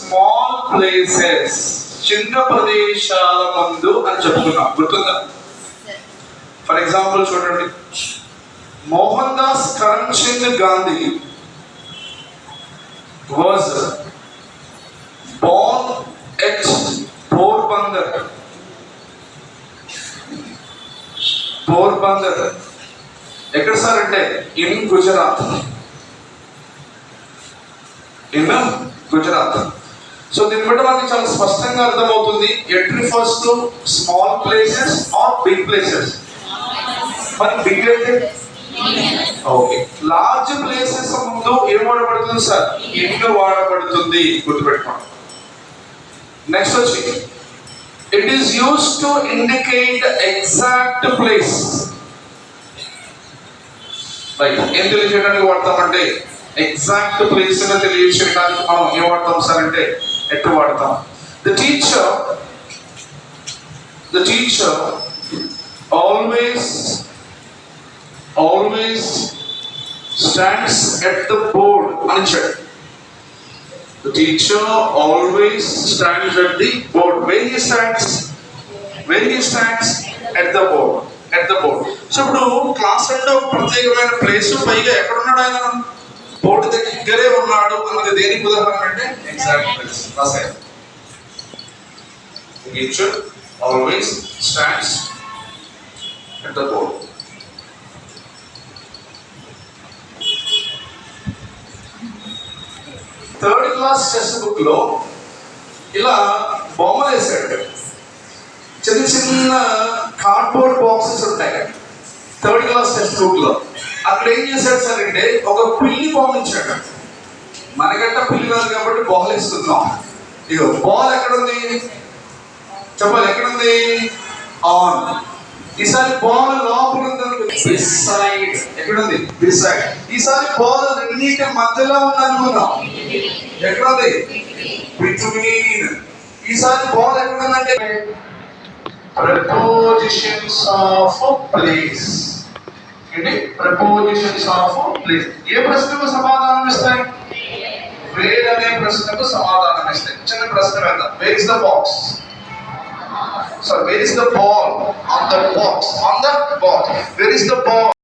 Small places, చిన్న ప్రదేశాల మందు అని చెప్పుకున్నాం, గుర్తుందా? ఫర్ ఎగ్జాంపుల్ చూడండి, Mohandas Karamchand Gandhi was born at Porbandar. Porbandar ఎక్కడ సార్ అంటే in Gujarat. In Gujarat. So దీన్ని బట్టి మనకి చాలా స్పష్టంగా అర్థమవుతుంది, it refers to small places or big places. మరి బిగ్ అయితే ఓకే, లార్జ్ ప్లేసెస్ ముందు ఏం వాడబడుతుంది సార్? ఇన్ వాడబడుతుంది, గుర్తుపెట్టుకోండి. నెక్స్ట్ వచ్చి it is used to indicate exact place. Right, ఏం తెలియజేయడానికి వాడతామంటే ఎగ్జాక్ట్ ప్లేస్ ని తెలియజేయడానికి మనం ఏం వాడతాం సార్ అంటే ఎట్టు వాడతాం. The teacher always stands at the board అని చెప్పాడు. The teacher always stands at the board. Where he stands at the board. So ఇప్పుడు క్లాస్ అంటే ఒక ప్రత్యేకమైన ప్లేస్, పైగా ఎక్కడ ఉన్నాడు ఆయన? బోర్డు దగ్గరే ఉన్నాడు అన్నది దేనికి ఉదాహరణ అంటే ఎగ్జాక్ట్ ప్లేస్. రాసాయి. The teacher always stands at the board. Third class text book లో ఇలా బొమ్మలు వేసాడు, చిన్న చిన్న కార్డ్బోర్డ్ బాక్సెస్ ఉంటాయి థర్డ్ క్లాస్ టెక్స్ట్ బుక్ లో. అక్కడ ఏం చేశాడు సార్ అంటే ఒక పిల్లి బొమ్మ ఇచ్చాడు. మనకంటే పిల్లి కాదు కాబట్టి బాల్ వేసుకుందాం. ఇగో బాల్ ఎక్కడుంది చెప్పాలి, ఎక్కడుంది? ఆన్. ఈసారి బాల్ లోపల బిసైడ్. ఎక్కడుంది? బిసైడ్. ఈసారి బాల్ రెండింటి మధ్యలో ఉంది అనుకుందాం. ఎక్కడుంది? బిట్వీన్. ఈసారి బాల్ ఎక్కడుందంటే ప్రపోజిషన్స్ ఆఫ్ ప్లేస్. ఏంటి? Prepositions of place. ఏ ప్రశ్నకు సమాధానం ఇస్తాయి? వేర్ అనే ప్రశ్నకు సమాధానం ఇస్తాయి. చిన్న ప్రశ్న వేద్దాం. Where is the box? So where is the ball? On the box. Where is the ball?